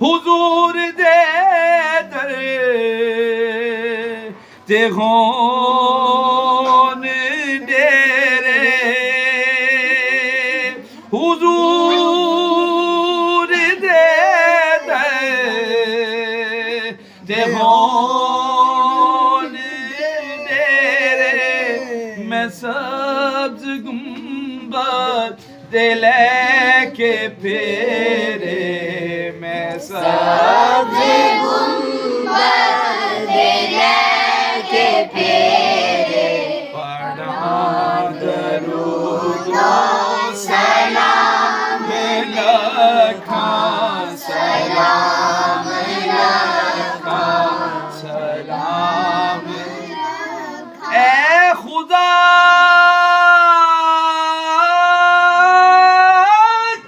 हुजूर दे दर ते होन डेरे हुजूर दे दर ते होन डेरे मैं सब्ज गुंबद दे लेके फेरे मैं सब्ज गुंबद दे लेके फेरे पढ़ा दरूद सलाम लखा सलाम लखा सलाम ए खुदा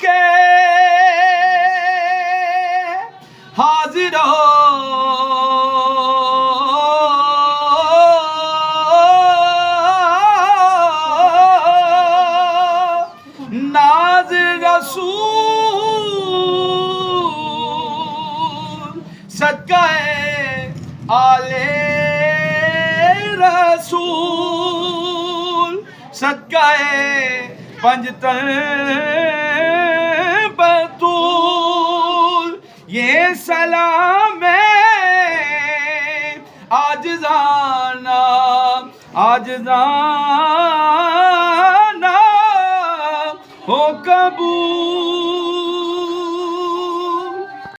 के हाजिर नाज रसूल सदकाए आले रसूल सदकाए पंजतन बतूल ये सलाम है आज जाना हो कबूल